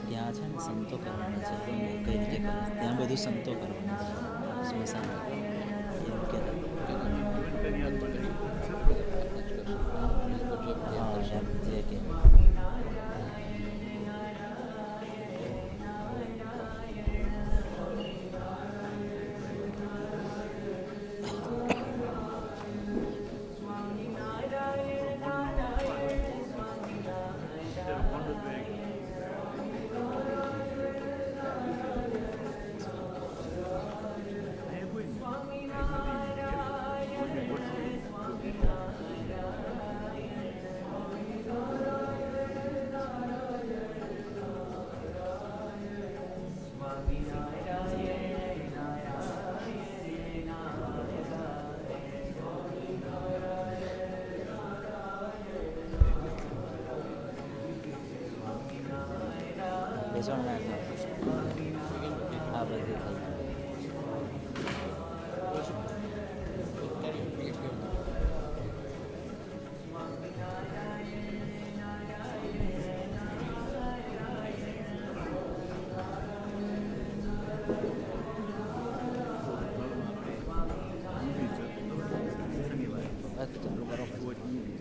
ત્યાં છે ને સંતો કરવાના છે. કઈ રીતે કરે ત્યાં બધું સંતો કરવાના છે સ્મશાન એમ કહેતા. હા એમ જે કે બેસણ ના આ બધું થઈ ગયું. બસ ચાલુ કરો પછી.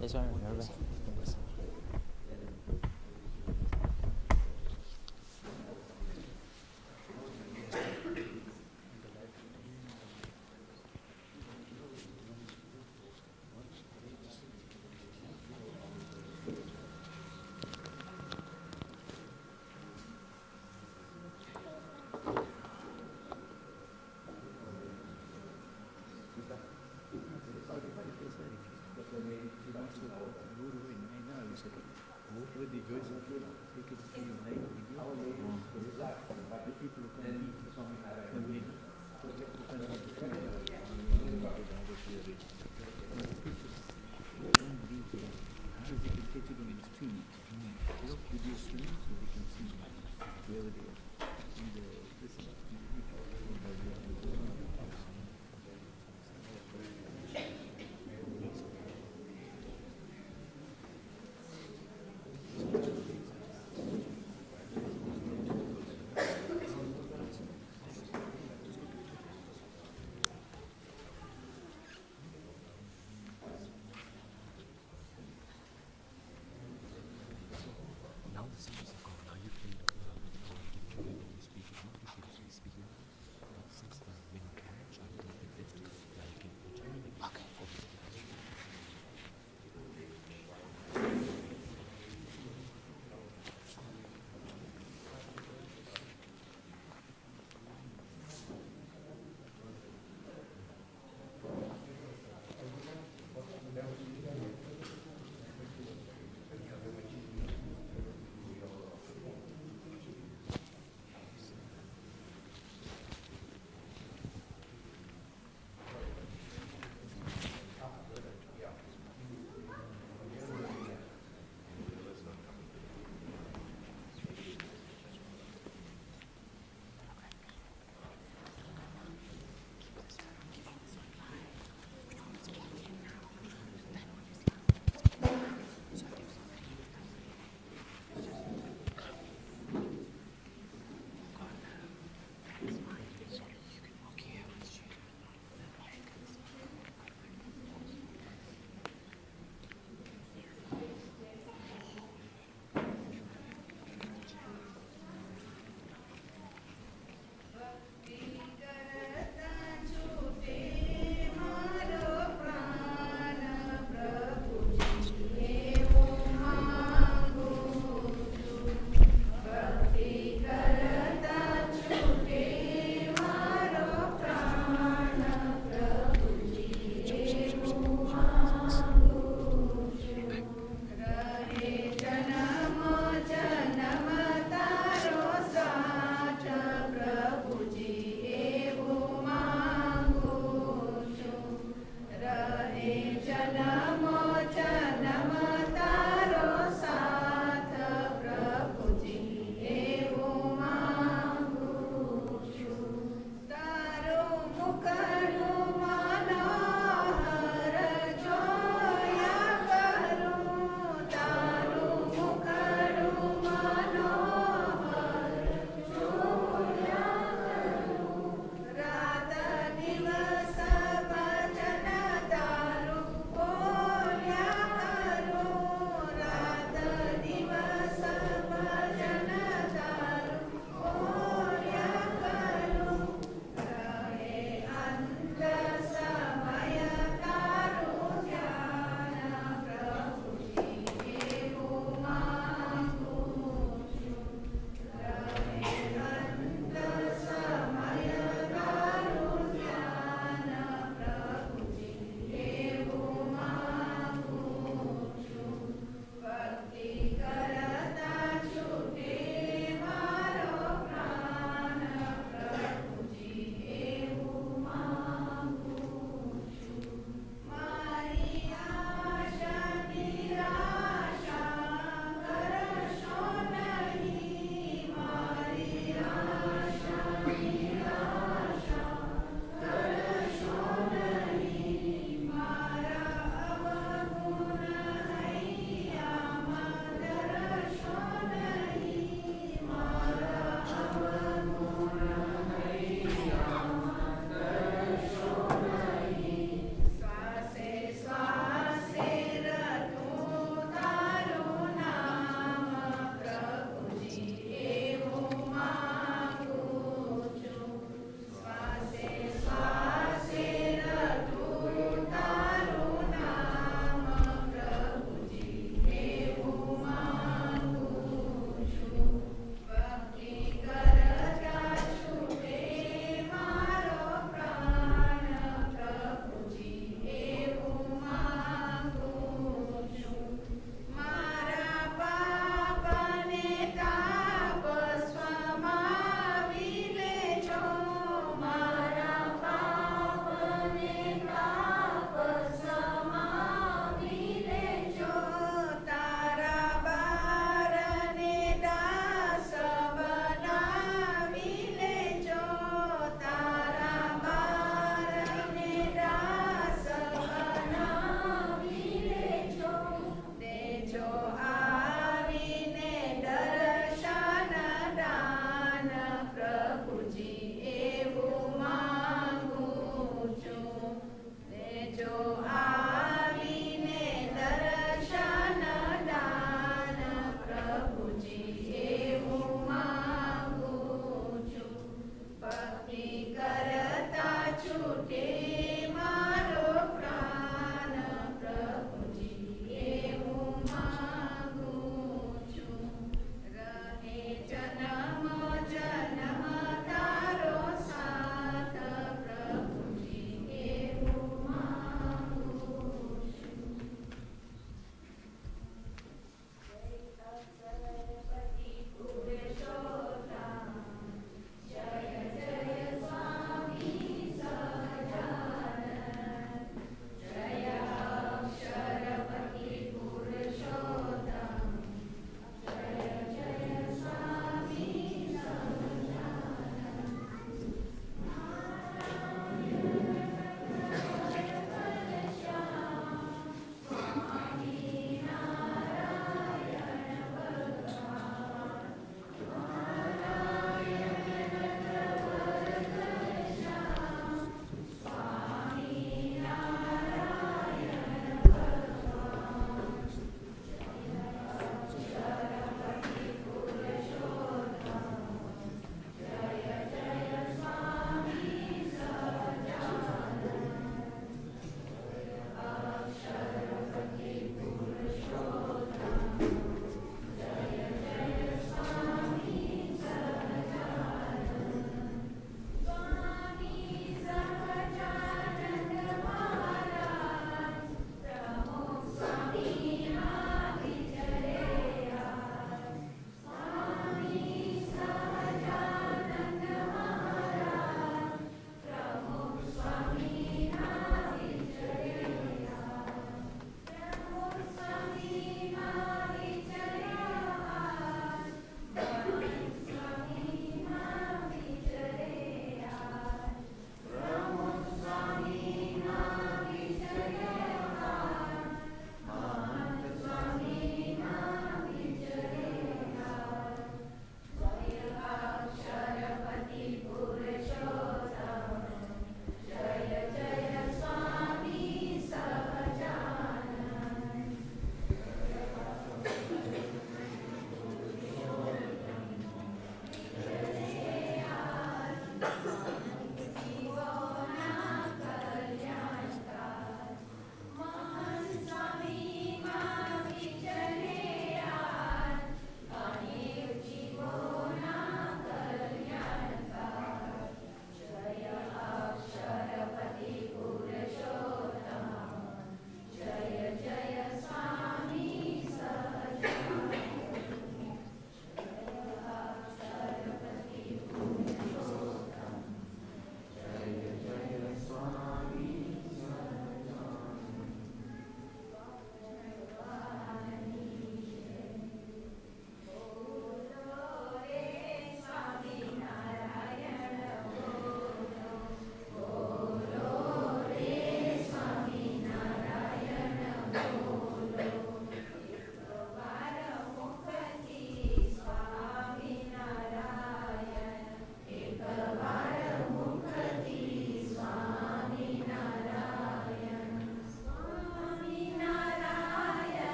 બેસણ બસ.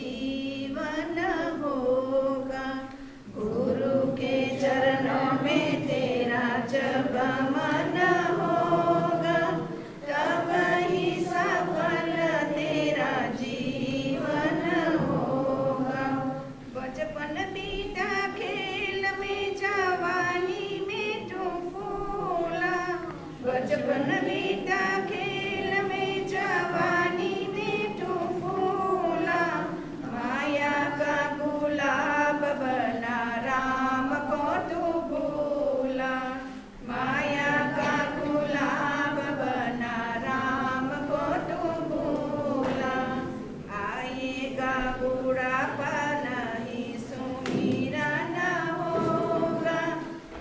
जीवन होगा। गुरु के चरणों में तेरा जब मन होगा, तब ही सफल तेरा जीवन होगा। बचपन बीता खेल में, जवानी में तू फूला। बचपन बीता खेल में, जवानी में तू फूला। माया का गुलाब बना, राम को तू भूला। माया का गुलाब बना, राम को तू भूला। आएगा बुढ़ापा, नहीं सुमिरन होगा।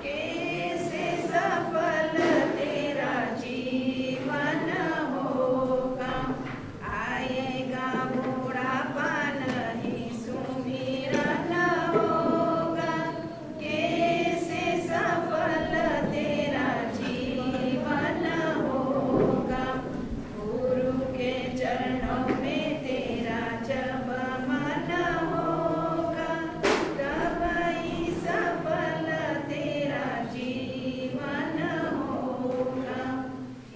कैसे सफल तेरा जीवन होगा। आएगा बुढ़ापा, नहीं सुमिरन होगा। कैसे सफल तेरा जीवन होगा। गुरु के चरणों में तेरा जब मन होगा, तब ही सफल तेरा जीवन होगा।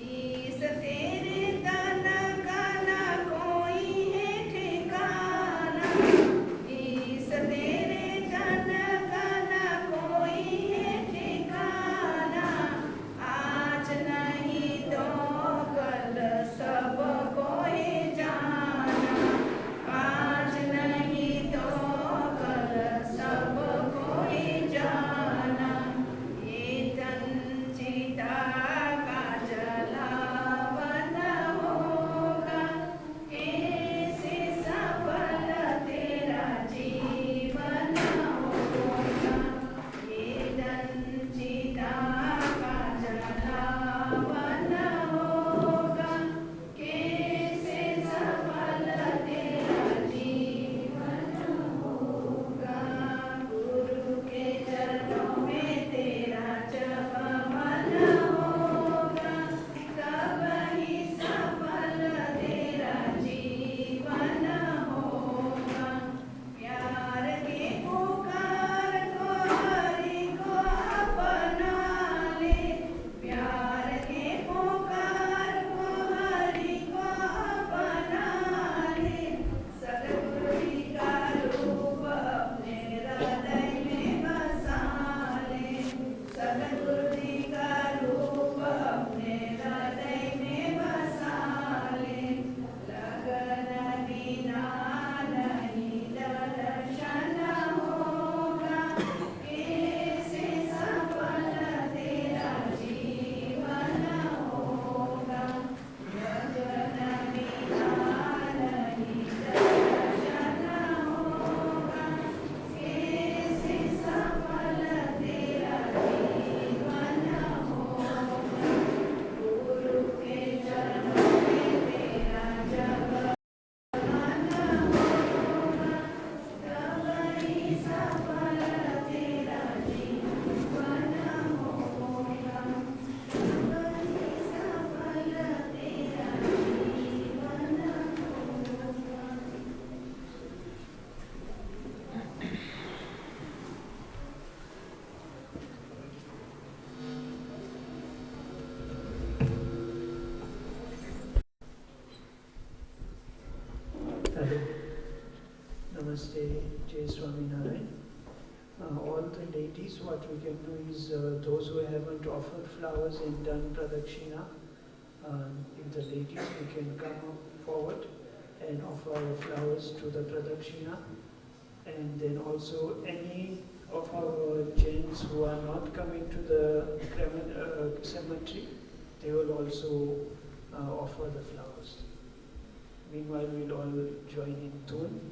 इस तेरे तन का न कोई है ठिकाना। इस तेरे तन का न कोई है ठिकाना। आज नहीं तो कल सबको ही जाना। आज नहीं तो कल सबको ही जाना। ये तन चिता का जलावन होगा। कैसे सफल तेरा जीवन होगा। ये तन चिता का जलावन होगा। कैसे सफल तेरा जीवन होगा। गुरु के चरणों में तेरा जब मन होगा, तब ही सफल तेरा जीवन होगा। प्यार के पुकार को हरि को अपना ले। प्यार के पुकार को हरि को अपना ले। सद्गुरु जी का रूप अपने हृदय में बसा ले। सद्गुरु जी का रूप अपने हृदय में बसा ले। लगन बिना नहीं दर्शन होगा। कैसे सफल तेरा जीवन होगा। लगन बिना नहीं दर्शन होगा। कैसे सफल तेरा जीवन होगा। गुरु के चरणों में तेरा जब मन होगा, तब ही सफल तेरा जीवन होगा। तब ही सफल तेरा जीवन होगा। Hello, Namaste, Jai Swaminarayan. All the ladies, what we can do is those who haven't offered flowers and done pradakshina, if the ladies, we can come forward and offer our flowers to the pradakshina. And then also any of our gents who are not coming to the cemetery, they will also offer the flowers. Meanwhile, we'll all join in tune.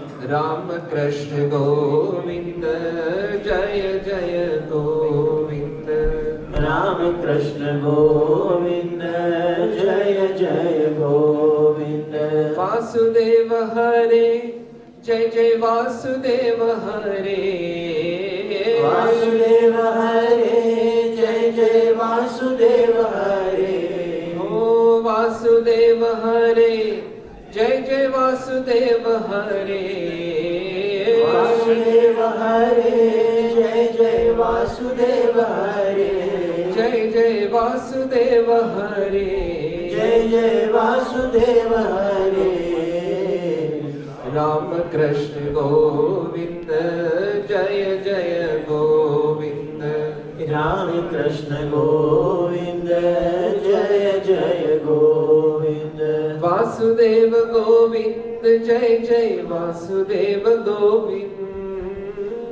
Krishna Govind જય જય ગોવિંદ. રામ કૃષ્ણ ગોવિંદ જય જય ગોવિંદ. વાસુદેવ હરે જય જય વાસુદેવ હરે. વાસુદેવ હરે જય જય વાસુદેવ હરે. ઓ વાસુદેવ હરે જય જય વાસુદેવ હરે. વાસુદેવ હરે જય જય વાસુદેવ હરે. જય જય વાસુદેવ હરે. જય જય વાસુદેવ હરે. રામ કૃષ્ણ ગોવિંદ જય જય ગોવિંદ. રામ કૃષ્ણ ગોવિંદ જય જય ગોવિંદ. વાસુદેવ ગોવિંદ જય જય વાસુદેવ ગોવિંદ.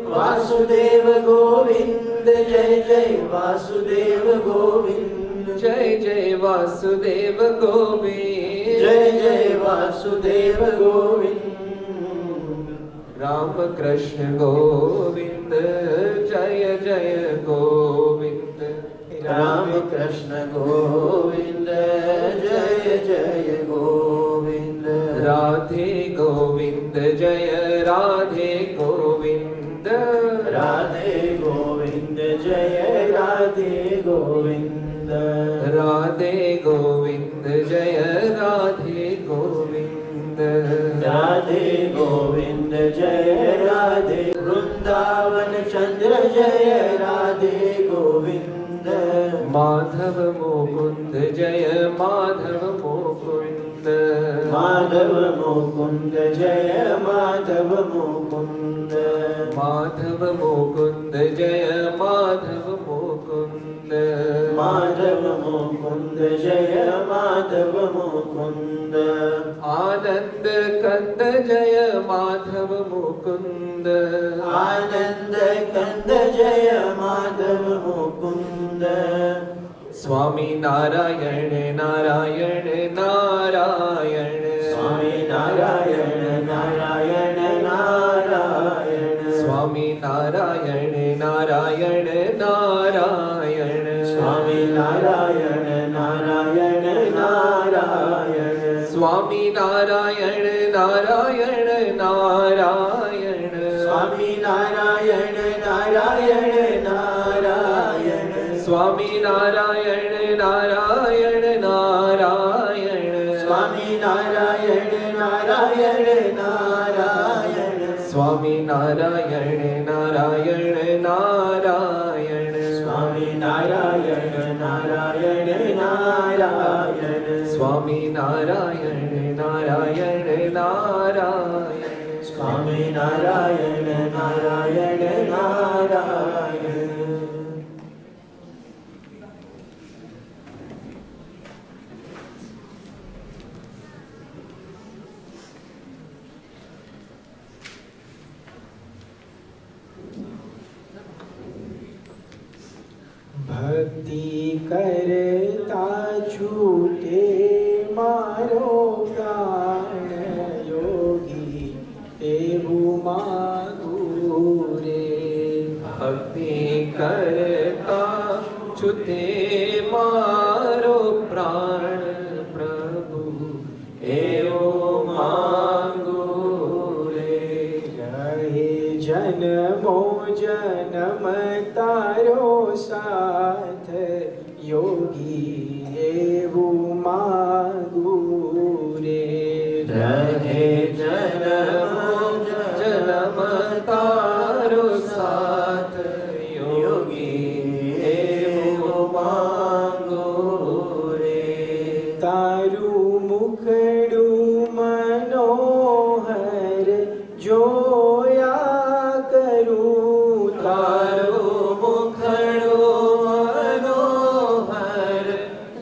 વાસુદેવ ગોવિંદ જય જય વાસુદેવ ગોવિંદ. જય જય વાસુદેવ ગોવિંદ. જય જય વાસુદેવ ગોવિંદ. રામ કૃષ્ણ ગોવિંદ જય જય ગોવિંદ. રામ કૃષ્ણ ગોવિંદ જય જય ગોવિંદ. રાધે ગોવિંદ જય રાધે ગોવિંદ. રાધે ગોવિંદ જય રાધે ગોવિંદ. રાધે ગોવિંદ જય રાધે ગોવિંદ. રાધે ગોવિંદ જય રાધે. વૃંદાવન ચંદ્ર જય રાધે ગોવિંદ. માધવ મુકુંદ જય માધવ મુકુંદ. માધવ મુકુંદ જય માધવ મુકુંદ. માધવ મુકુંદ જય માધવ મુકુંદ. માધવ મુકુંદ જય માધવ મુકુંદ. આનંદ કંદ જય માધવ મુકુંદ. આનંદ કંદ જય માધવ મુકુંદ. સ્વામી નારાયણ નારાયણ નારાયણ. સ્વામી નારાયણ નારાયણ નારાયણ. સ્વામી નારાયણ નારાયણ નારાયણ. સ્વામી નારાયણ નારાયણ નારાયણ. સ્વામી નારાયણ નારાયણ નારાયણ. સ્વામી નારાયણ નારાયણ નારાયણ. સ્વામી નારાયણ નારાયણ નારાયણ. સ્વામી નારાયણ નારાયણ નારાયણ. સ્વામી નારાયણ નારાયણ નારાયણ. સ્વામી નારાયણ નારાયણ નારાયણ. સ્વામી નારાયણ નારાયણ નારાયણ. સ્વામી નારાયણ નારાયણ નારાયણ. ભક્તિ કરતા છૂટે મારો પ્રાણ યોગી એવું માગું રે. ભક્તિ કરતા છુતે મારો પ્રાણ પ્રભુ એવો માંગુ રે. રહે જન્મો જન્મ તારો સાથ યોગી એવું માગું રે. રહે જન્મ જન્મ તારો સાથ યોગી એવો માંગુ રે. તારું મુખડું મનોહર જોયા કરું. તારું મુખડું મનોહર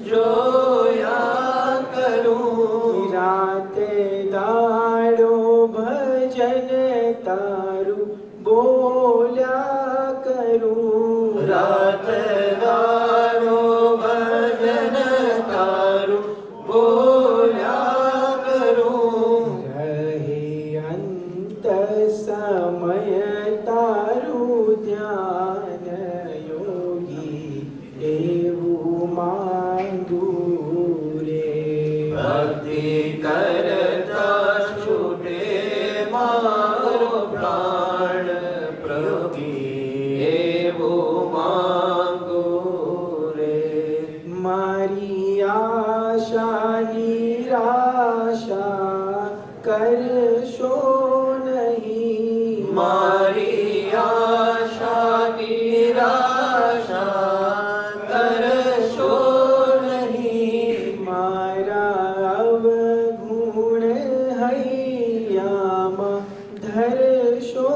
જોયા કરું. રાતે દાડો ભજન તારું બોલ્યા કરું. રાત દાડો ભજન તારું બોલ્યા કરું. રહે અંત સા આશા કરશો નહીં, મારી આશા નિરાશા કરશો નહીં, મારા અવગુણ હૈયામાં ધરશો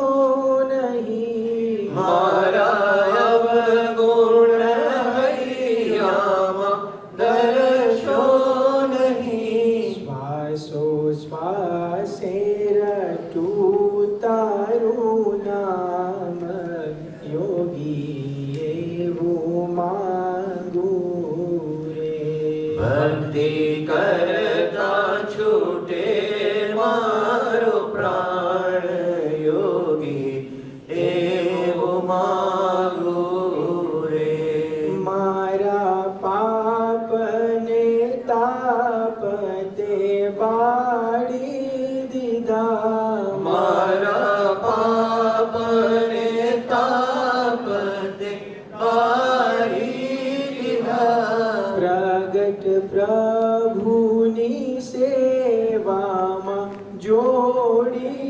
નહીં, મારા અવગુણ હૈયામાં ધરશો નહીં, શ્વાસો શ્વાસે રટું તારું નામ, યોગી એવું માંગું રે. ભક્તિ કરતા છૂટે મારો પ્રાણ, યોગી એવું માગું રે. મારા પાપને તાપ તે બાળી દીધા, મારા પાપને તાપ તે બાળી દીધા, પ્રગટ પ્રભુની સેવામાં જોડી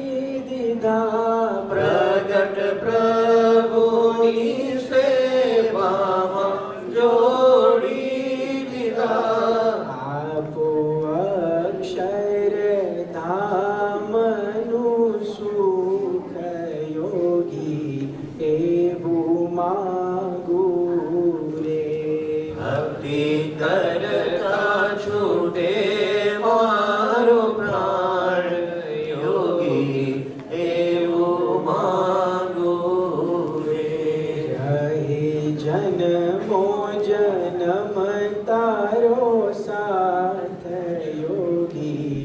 દીધા, પ્રગટ પ્રભુની સેવામાં જોડી દીધા, આપો અક્ષર ધામનું સુખ, યોગી એવું માંગું રે. ભક્તિ કરતા છૂટે મારો પ્રાણ, યોગી એવું માંગું રે. રહે જન્મો જન્મ તારો સાથ, યોગી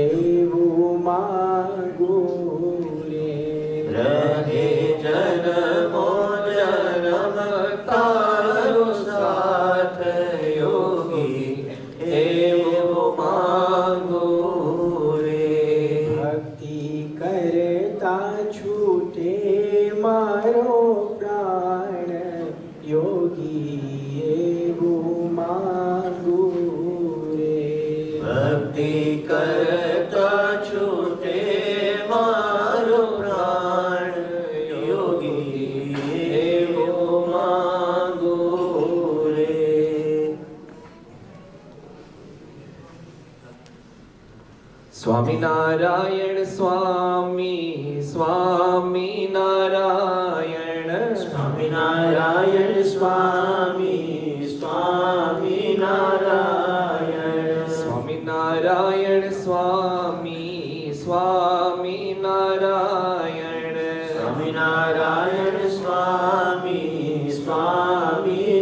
એવું માંગું રે. રહે જન્મો જન્મ તારો સાથ, યોગી એવું માંગું રે. ભક્તિ કરતા છૂટે મારો પ્રાણ, યોગી એવું માંગું રે. ભક્તિ કરતા છૂટે મારો પ્રાણ, યોગી એવું માંગું રે. સ્વામિનારાયણ સ્વામી, સ્વામિનારાયણ, સ્વામિનારાયણ સ્વામી, સ્વામિનારાયણ. સ્વામિનારાયણ સ્વામી, સ્વામિનારાયણ, સ્વામિનારાયણ સ્વામી, સ્વામિનારાયણ.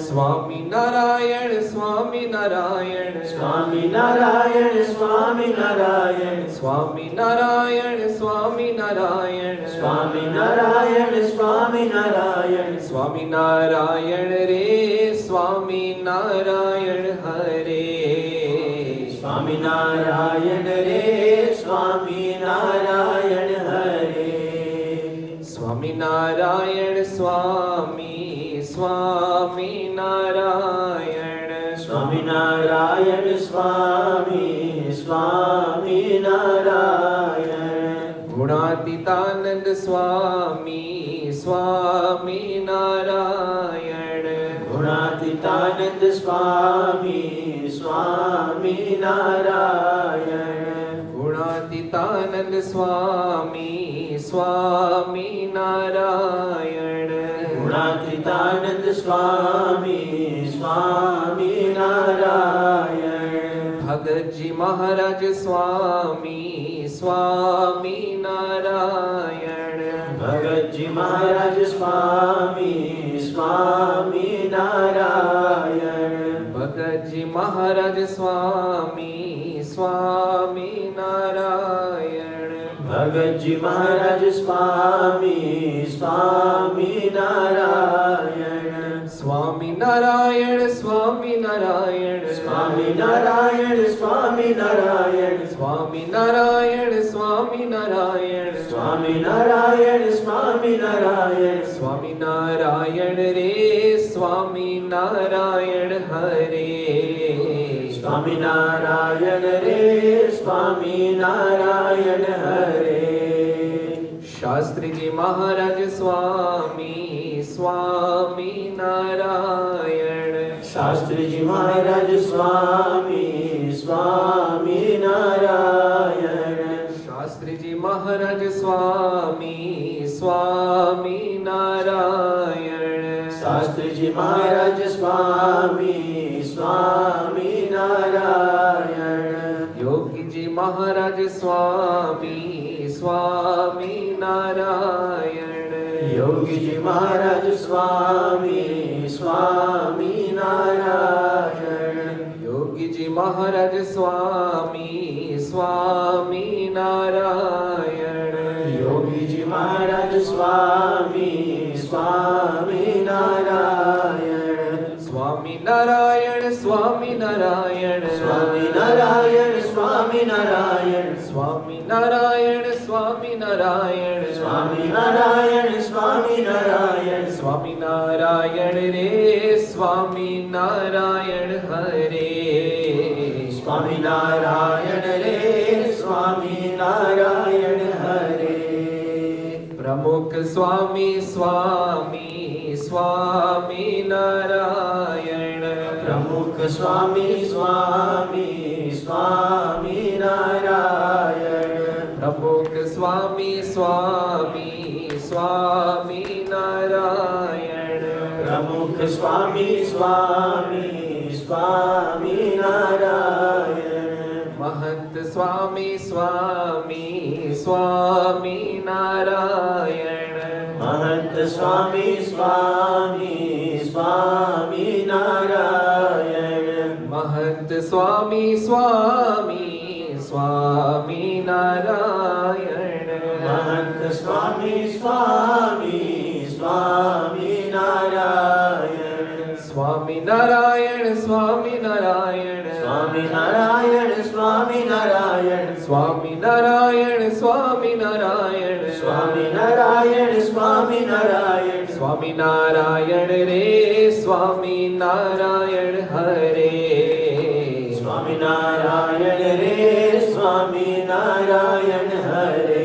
સ્વામિનારાયણ, સ્વામિનારાયણ, સ્વામિનારાયણ સ્વામિનારાયણ. સ્વામિનારાયણ, સ્વામિનારાયણ, સ્વામિનારાયણ સ્વામિનારાયણ. સ્વામિનારાયણ રે, સ્વામિનારાયણ હરે, સ્વામિનારાયણ રે, સ્વામિનારાયણ હરે. સ્વામિનારાયણ સ્વામી, સ્વામિનારાયણ, સ્વામિનારાયણ સ્વામી, સ્વામિનારાયણ. ગુણાતીતાનંદ સ્વામી, સ્વામિનારાયણ, ગુણાતીતાનંદ સ્વામી, સ્વામિનારાયણ. ગુણાતીતાનંદ સ્વામી, સ્વામિનારાયણ, ગુણાતીતાનંદ સ્વામી, સ્વામિનારાયણ. ભગતજી મહારાજ સ્વામી, સ્વામિનારાયણ, ભગતજી મહારાજ સ્વામી, સ્વામિનારાયણ. ભગતજી મહારાજ સ્વામી, સ્વામિનારાયણ, ભગતજી મહારાજ સ્વામી, સ્વામિનારાયણ. સ્વામિનારાયણ, સ્વામિનારાયણ, સ્વામિનારાયણ, સ્વામિનારાયણ. સ્વામિનારાયણ, સ્વામિનારાયણ, સ્વામિનારાયણ, સ્વામિનારાયણ. સ્વામિનારાયણ રે, સ્વામિનારાયણ હરે, સ્વામિનારાયણ રે સ્વામિનારાયણ હરે. શાસ્ત્રીજી મહારાજ સ્વામી સ્વામિનારાયણ. શાસ્ત્રીજી મહારાજ સ્વામી સ્વામિનારાયણ. શાસ્ત્રીજી મહારાજ સ્વામી સ્વામિનારાયણ. શાસ્ત્રીજી મહારાજ સ્વામી સ્વામિનારાયણ. યોગીજી મહારાજ સ્વામી સ્વામિનારાયણ. યોગીજી મહારાજ સ્વામી સ્વામિનારાયણ. યોગીજી મહારાજ સ્વામી સ્વામિનારાયણ. યોગીજી મહારાજ સ્વામી સ્વામિનારાયણ. સ્વામિનારાયણ સ્વામિનારાયણ સ્વામિનારાયણ સ્વામિનારાયણ. સ્વામિનારાયણ સ્વામિનારાયણ સ્વામિનારાયણ સ્વામિનારાયણ. સ્વામિનારાયણ રે સ્વામિનારાયણ હરે. સ્વામિનારાયણ રે સ્વામિનારાયણ હરે. પ્રમુખ સ્વામી સ્વામી સ્વામિનારાયણ. પ્રમુખ સ્વામી સ્વામી સ્વામિનારાયણ. પ્રમુખ સ્વામી સ્વામી સ્વામિનારાયણ. પ્રમુખ સ્વામી સ્વામી સ્વામિનારાયણ. મહંત સ્વામી સ્વામી સ્વામિનારાયણ. મહંત સ્વામી સ્વામી સ્વામિનારાયણ. મહંત સ્વામી સ્વામી સ્વામિનારાયણ. મહંત સ્વામી સ્વામી સ્વામિનારાયણ. સ્વામિનારાયણ સ્વામિનારાયણ સ્વામિનારાયણ સ્વામિનારાયણ. સ્વામિનારાયણ સ્વામિનારાયણ સ્વામિનારાયણ સ્વામિનારાયણ. સ્વામિનારાયણ રે સ્વામિનારાયણ હરે. સ્વામિનારાયણ રે સ્વામિનારાયણ હરે.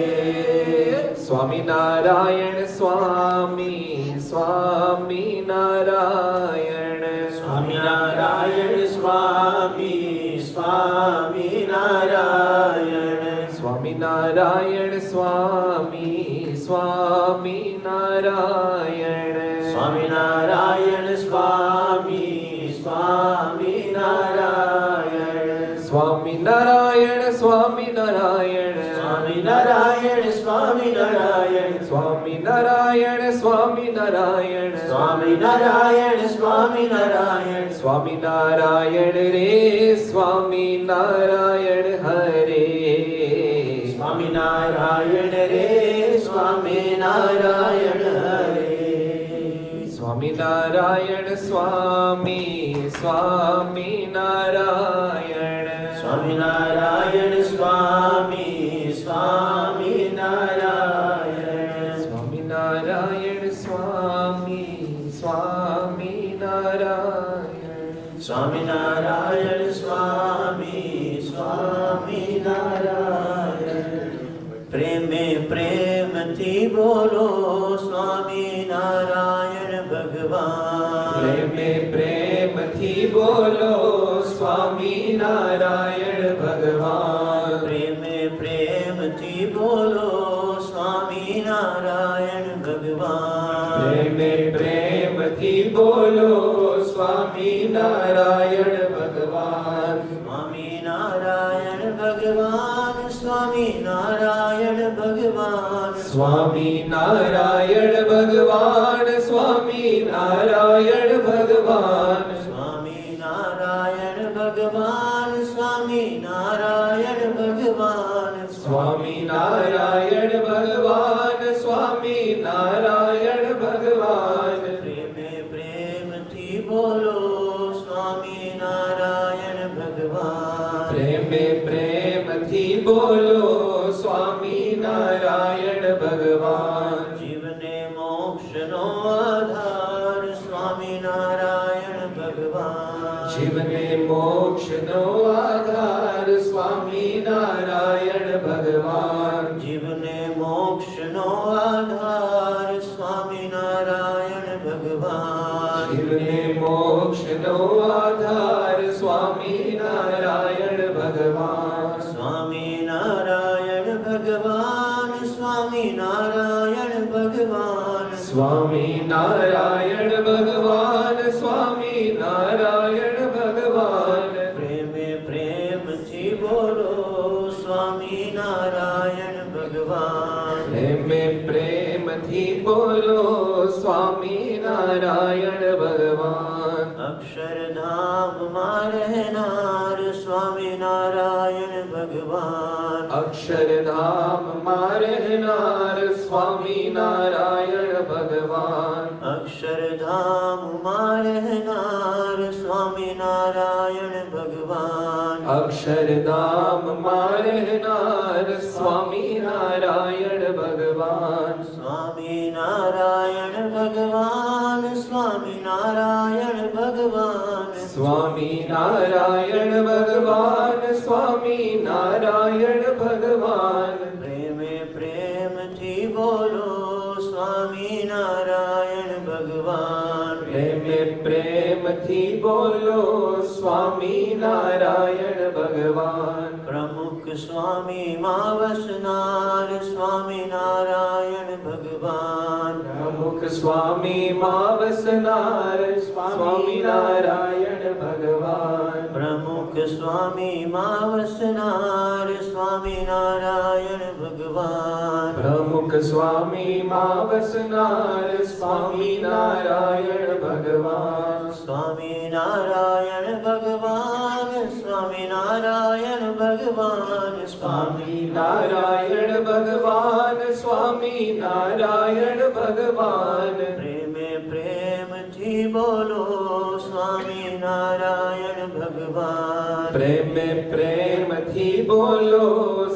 સ્વામિનારાયણ સ્વામી સ્વામિનારાયણ. સ્વામિનારાયણ સ્વામી સ્વામિનારાયણ. સ્વામિનારાયણ સ્વામી સ્વામિનારાયણ. સ્વામિનારાયણ સ્વામી સ્વામિનારાયણ. સ્વામિનારાયણ સ્વામિનારાયણ સ્વામિનારાયણ સ્વામિનારાયણ. સ્વામિનારાયણ સ્વામિનારાયણ સ્વામિનારાયણ સ્વામિનારાયણ. સ્વામિનારાયણ રે સ્વામિનારાયણ હરે. સ્વામિનારાયણ રે સ્વામિનારાયણ હરે. સ્વામિનારાયણ સ્વામી સ્વામિનારાયણ. સ્વામિનારાયણ સ્વામી સ્વામિનારાયણ. સ્વામિનારાયણ સ્વામી સ્વામિનારાયણ. સ્વામિનારાયણ સ્વામી સ્વામિનારાયણ. પ્રેમે પ્રેમથી બોલો સ્વામિનારાયણ ભગવાન. પ્રેમે પ્રેમથી બોલો સ્વામિનારાયણ ભગવાન. પ્રેમે પ્રેમથી બોલો સ્વામિનારાયણ ભગવાન. પ્રેમે પ્રેમથી બોલો સ્વામિનારાયણ ભગવાન. સ્વામિનારાયણ ભગવાન. સ્વામિનારાયણ ભગવાન. સ્વામિનારાયણ ભગવાન. સ્વામિનારાયણ ભગવાન. સ્વામિનારાયણ ભગવાન. સ્વામિનારાયણ ભગવાન. સ્વામિનારાયણ ભગવાન. સ્વામિનારાયણ ભગવાન. પ્રેમે પ્રેમથી બોલો સ્વામિનારાયણ ભગવાન. પ્રેમે પ્રેમથી બોલો સ્વામિનારાયણ ભગવાન. જીવને મોક્ષનો આધાર સ્વામિનારાયણ ભગવાન. જીવને મોક્ષનો ભગવાન સ્વામિનારાયણ ભગવાન સ્વામિનારાયણ ભગવાન સ્વામિનારાયણ ભગવાન સ્વામિનારાયણ ભગવાન પ્રેમે પ્રેમથી બોલો સ્વામિનારાયણ ભગવાન પ્રેમે પ્રેમથી બોલો સ્વામિનારાયણ ભગવાન અક્ષરધામમાં રહેનાર સ્વામિનારાયણ ભગવાન અક્ષરધામમાં રહેનાર સ્વામિનારાયણ ભગવાન અક્ષરધામમાં રહેનાર સ્વામિનારાયણ ભગવાન અક્ષરધામમાં રહેનાર સ્વામિનારાયણ ભગવાન સ્વામિનારાયણ ભગવાન સ્વામિનારાયણ ભગવાન સ્વામિનારાયણ ભગવાન સ્વામિનારાયણ ભગવાન પ્રેમે પ્રેમથી બોલો સ્વામિનારાયણ ભગવાન પ્રેમે પ્રેમથી બોલો સ્વામિનારાયણ ભગવાન પ્રમુખ સ્વામી માં વસનાર સ્વામિનારાયણ ભગવાન પ્રમુખ સ્વામી માં વસનાર સ્વામિનારાયણ ભગવાન પ્રમુખ સ્વામી માં વસનાર સ્વામિનારાયણ ભગવાન પ્રમુખ સ્વામી માં વસનાર સ્વામિનારાયણ ભગવાન સ્વામિનારાયણ ભગવાન સ્વામિનારાયણ ભગવાન સ્વામિનારાયણ ભગવાન સ્વામિનારાયણ ભગવાન પ્રેમે પ્રેમથી બોલો સ્વામિનારાયણ ભગવાન પ્રેમે પ્રેમથી બોલો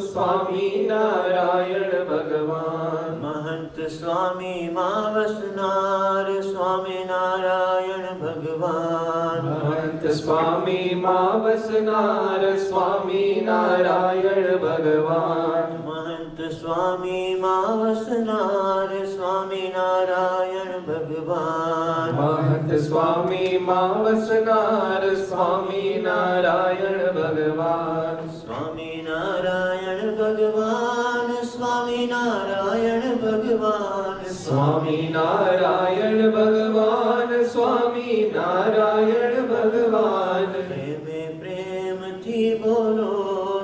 સ્વામિનારાયણ ભગવાન મહંત સ્વામી માં વસનાર સ્વામિનારાયણ ભગવાન મહંત સ્વામી માં વસનાર સ્વામિનારાયણ ભગવાન મહંત સ્વામી માં વસનાર સ્વામિનારાયણ ભગવાન મહંત સ્વામી માં વસનાર સ્વામિનારાયણ ભગવાન સ્વામિનારાયણ ભગવાન સ્વામિનારાયણ ભગવાન સ્વામિનારાયણ ભગવાન સ્વામિનારાયણ ભગવાન પ્રેમે પ્રેમથી બોલો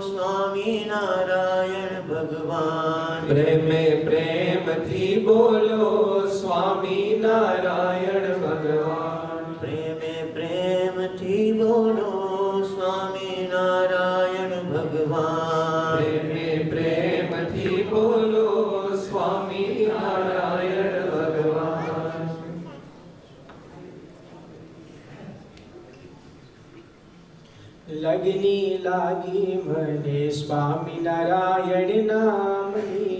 સ્વામિનારાયણ ભગવાન પ્રેમે પ્રેમથી બોલો સ્વામિનારાયણ ભગવાન પ્રેમે પ્રેમથી બોલો સ્વામિનારાયણ ભગવાન પ્રેમે પ્રેમથી બોલો સ્વામિનારાયણ ભગવાન લગની લાગી મને સ્વામિનારાયણ નામની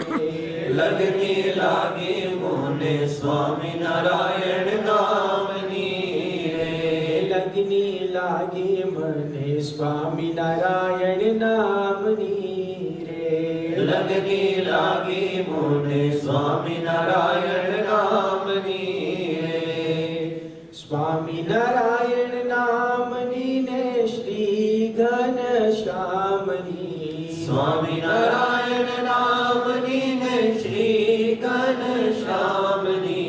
રે લગની લાગે મોને સ્વામિનારાયણ નામની રે લગની લાગી મને સ્વામિનારાયણ નામની રે લગની લાગે મોને સ્વામિનારાયણ નામની રે સ્વામિનારાયણ નામની ને શ્રી ઘનશ્યામની સ્વામિનારાયણ નામની ને શ્રી ઘનશ્યામની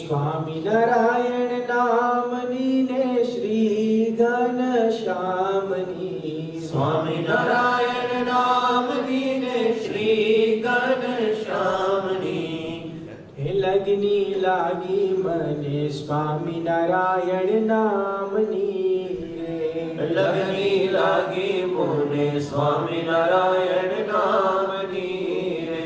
સ્વામિનારાયણ નામની ને શ્રી ઘનશ્યામની સ્વામિનારાયણ નામની ને શ્રી ઘનશ્યામની લગની લાગી મને સ્વામિનારાયણ નામની રે લગની લાગે મોને સ્વામિનારાયણ નામની રે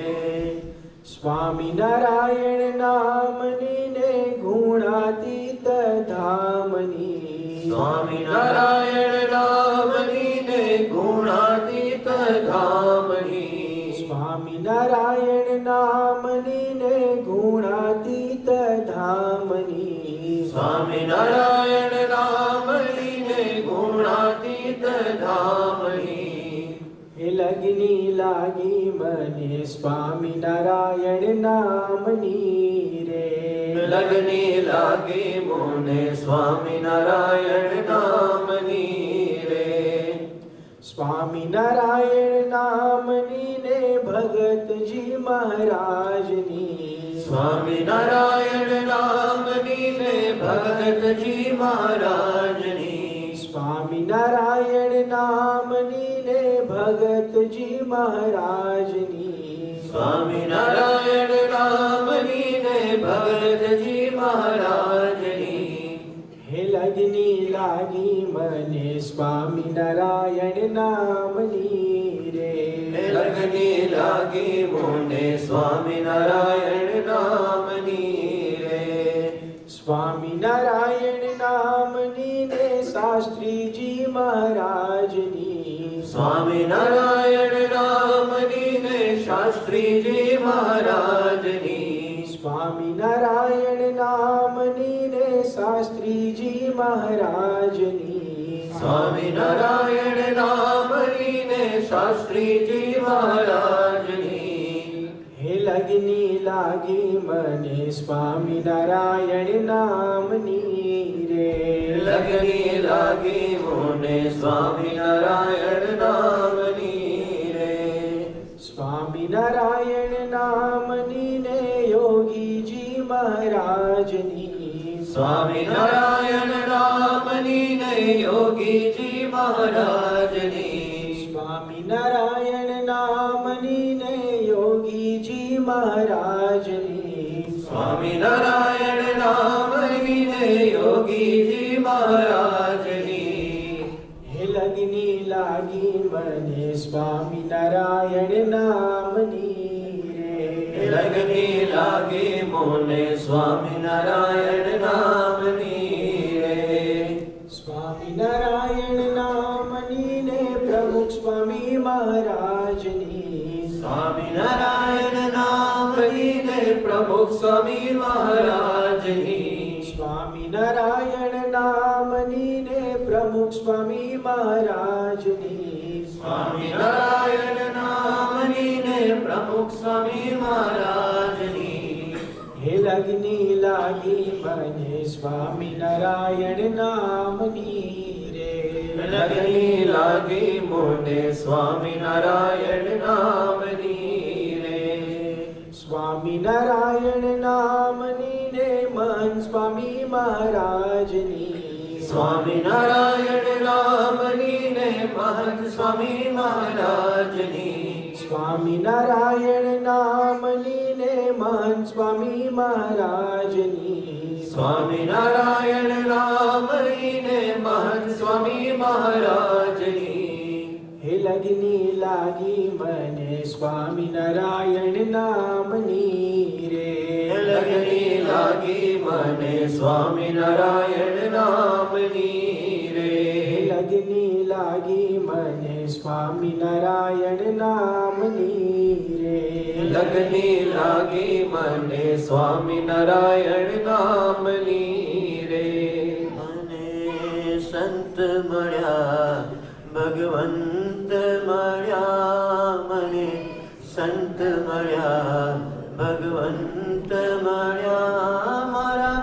સ્વામિનારાયણ નામની ને ગુણાતીત ધામની સ્વામિનારાયણ નામની ને ગુણાતીત ધામની સ્વામિનારાયણ નામની ને ગુણાતીત ધામની સ્વામિનારાયણ નામની ને ગુણાતીત ધામની લગની લાગી મને સ્વામિનારાયણ નામની રે લગની લાગે મોને સ્વામિનારાયણ નામની રે સ્વામિનારાયણ નામની ને ભગતજી મહારાજની. સ્વામિનારાયણ નામની ને ભગતજી મહારાજની. સ્વામિનારાયણ નામની ને ભગતજી મહારાજની. સ્વામિનારાયણ નામની ને ભગતજી મહારાજની. હે લગની લાગી મને સ્વામિનારાયણ નામની રે. લગની લાગી મોને સ્વામિનારાયણ નામની રે. સ્વામિનારાયણ નામની ને શાસ્ત્રીજી મહારાજની. સ્વામિનારાયણ નામની ને શાસ્ત્રીજી મહારાજની. સ્વામિનારાયણ નામની ને શાસ્ત્રીજી મહારાજની. સ્વામિનારાયણ નામની ને શાસ્ત્રીજી મહારાજની. હે લગની લાગી મને સ્વામિનારાયણ નામની રે. લગની લાગી મોને સ્વામિનારાયણ નામની રે. સ્વામિનારાયણ નામની ને યોગીજી મહારાજની. સ્વામિનારાયણ નામની ને યોગીજી મહારાજની. સ્વામિનારાયણ નામની ને યોગીજી મહારાજની. સ્વામિનારાયણ નામની ને યોગીજી મહારાજની. હે લગની લાગી મને સ્વામિનારાયણ નામની રે. લગની લાગી મોને સ્વામિનારાયણ નામની રે. સ્વામિનારાયણ નામની ને પ્રમુખ સ્વામી મહારાજની. સ્વામિનારાયણ નામની ને પ્રમુખ સ્વામી મહારાજની. સ્વામિનારાયણ નામની ને પ્રમુખ સ્વામી મહારાજની. સ્વામિનારાયણ નામની ને પ્રમુખ સ્વામી મહારાજની. હે લગની લાગી મને સ્વામિનારાયણ નામની રે. લગની લાગી મોને સ્વામિનારાયણ નામની રે. સ્વામિનારાયણ નામની ને મહંત સ્વામી મહારાજની. સ્વામિનારાયણ નામની ને મહંત સ્વામી મહારાજની. સ્વામિનારાયણ નામની ને મહંત સ્વામી મહારાજની. સ્વામિનારાયણ નામની ને મહંત સ્વામી મહારાજની. હે લગની લાગી મને સ્વામિનારાયણ નામની રે. લગની લાગી મને સ્વામિનારાયણ નામની રે. લગની લાગી મને સ્વામિનારાયણ નામની રે. લગની લાગી મને સ્વામિનારાયણ નામની રે. મને સંત મળ્યા ભગવંત મળ્યા. મને સંત મળ્યા ભગવંત મળ્યા. મારા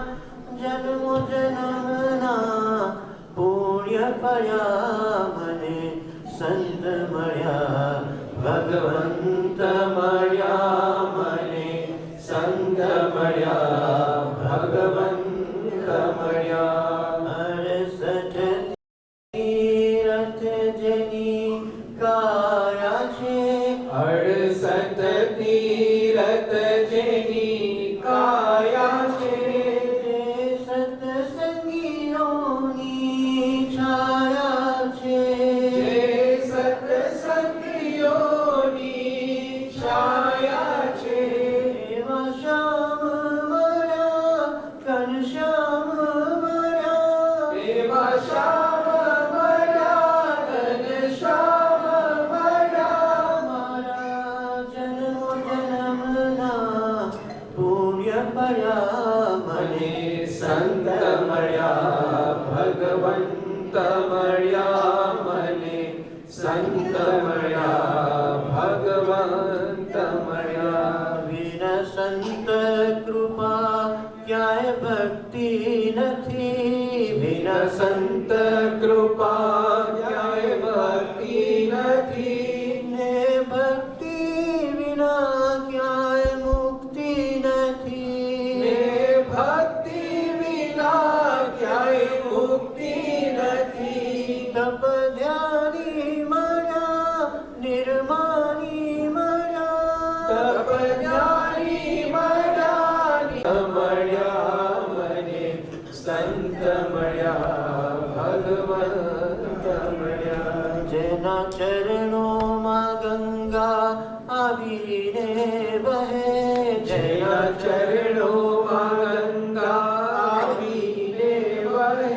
જન્મ જન્મના પુણ્ય ફળ્યા. મને સંત મળ્યા ભગવંત મળ્યા. મને સંત મળ્યા ભગવંત મળ્યા. અડસઠ તીરથ જેની કાયા છે. 68 તીરથ જેની કાયા છે. જે સત્સંગીઓની છાયા છે. જે સત્સંગીઓની છાયા છે. એવા શ્યામ મળ્યા ઘનશ્યામ મળ્યા. એવા શ્યામ મળ્યા ઘનશ્યામ મળ્યા. મારા જન્મ જન્મના પુણ્ય ફળ્યા. મને સંત મળ્યા ભગવંત મળ્યા. મને સંત મળ્યા ભગવંત મળ્યા. વિના સંત કૃપા ક્યાંય ભક્તિ નથી. વિના સંત કૃપા ક્યાંય ભક્તિ નિર્માની મળ્યા તપજ્ઞાની મળ્યા મને સંત મળ્યા ભગવંત મળ્યા. જેના ચરણોમાં ગંગા આવીને વહે જેના ચરણોમાં ગંગા આવીને વહે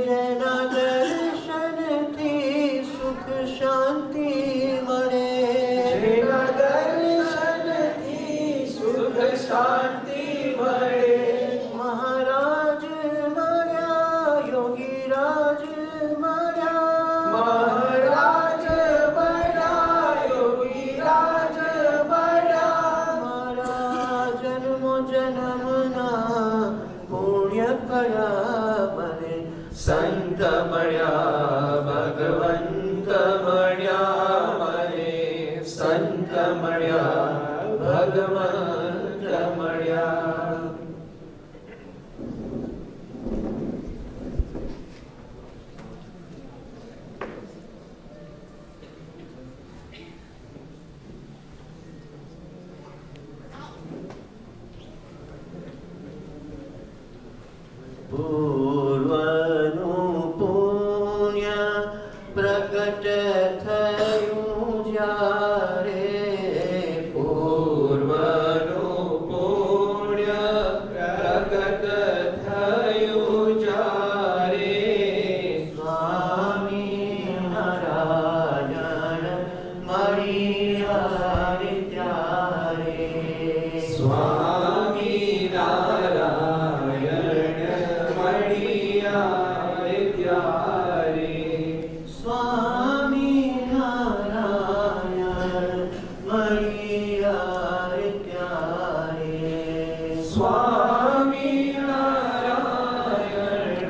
જેના દર્શનથી સુખ શાંતિ મળે જેના દર્શનથી સુખ શાંતિ મળે. મહારાજ મળ્યા યોગીરાજ મળ્યા મહારાજ મળ્યા યોગીરાજ મળ્યા મારા જન્મો જન્મના પુણ્ય ફળ્યા મને સંત મળ્યા ભગવંત મળ્યા મને સંત મળ્યા ભગવંત મળ્યા. પૂર્વનું પુણ્ય પ્રગટ થયું જ્યારે પૂર્વનું પુણ્ય પ્રગટ થયું જ્યારે સ્વામી નારાયણ મળ્યા ત્યારે સ્વામી નારાયણ મળ્યા ત્યારે સ્વામી નારાયણ મળ્યા ત્યારે સ્વામી નારાયણ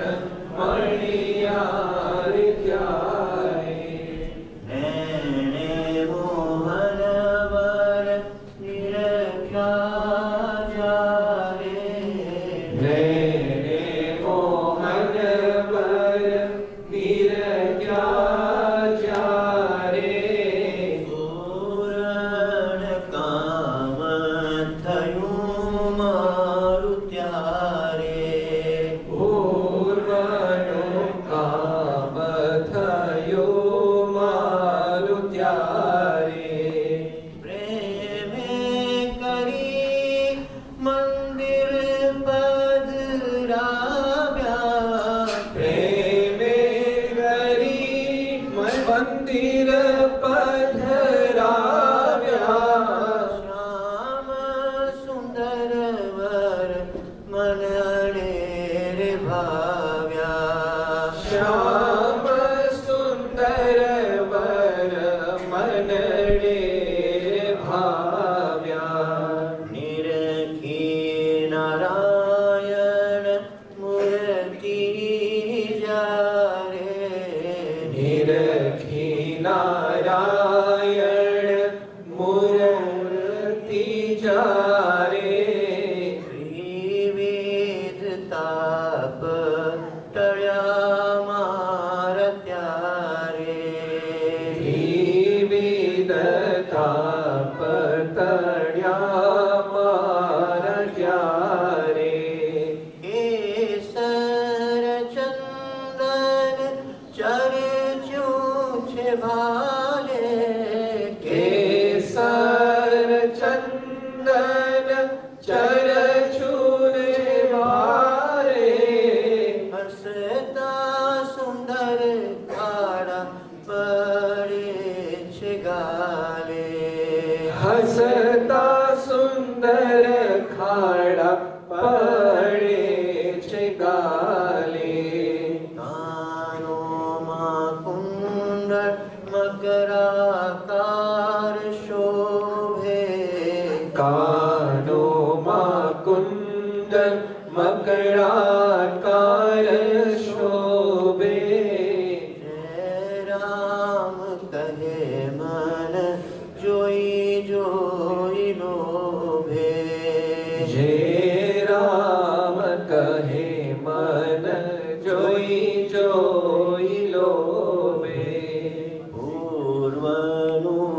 મળ્યા ત્યારે એણે મોહન વર નિરખ્યા જ્યારે ને મોહન પર નિરખ્યા જ્યારે પૂરણ કામ થયું મારું ત્યારે પૂર્વનું કામ થયું મારું ત્યારે પ્રેમે કરી મંદિર પધરાવ્યા પ્રેમે કરી મંદિર પધરાવ્યા શ્યામ સુંદર વર મનડે રે ભાવ્યા શ્યામ સુંદર વર મનડે ભાવ્યા નિરખી નારાયણ મૂર્તિ જ્યારે નિરખી નારાયણ મૂર્તિ જારે વિવિધ તાપ ટળ્યા માર ત્યારે વિવિધ તાપ તળ્યા મારા ત્યારે કેસર ચંદન ચરચ્યું છે ભાલે કેસર ચંદન ચરચૂર વારે હસતા સુંદર કાળા પડે છે ગાલે હસતા સુંદર ખાડા પડે છે ગાલે કાનોમાં કુંડળ મકરાકાર શોભે કાનોમાં કુંડલ મકરાકાર શોભે જય રામ કહે મન જોઈ જોઈ લોભે જે રામ કહે મન જોઈ જોઈ લોભે પૂર્વનું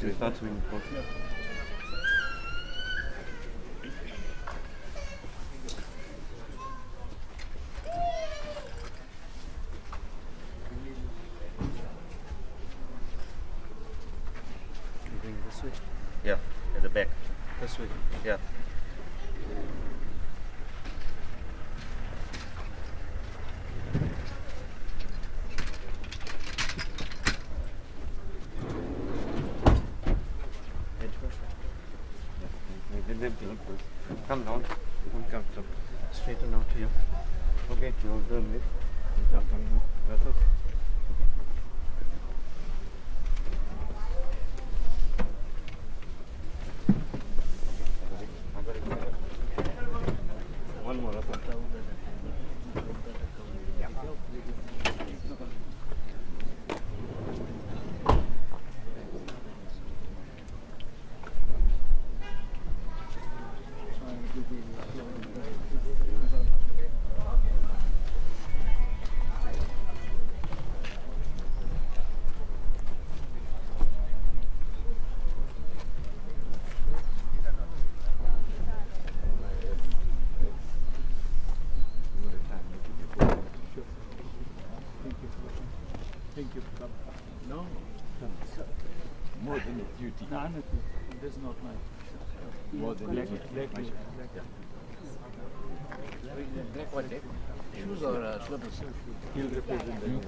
actually start swimming. Bring this way. Yeah, at the back. This way. Yeah. Head first. Come down. Come. Straighten out here. Okay, now turn it. Jump on now. That's it. One more. Thank you. No, more than a duty. No, I'm not. This is not mine. More than a duty. Black what? Shoes or slippers? He'll represent them.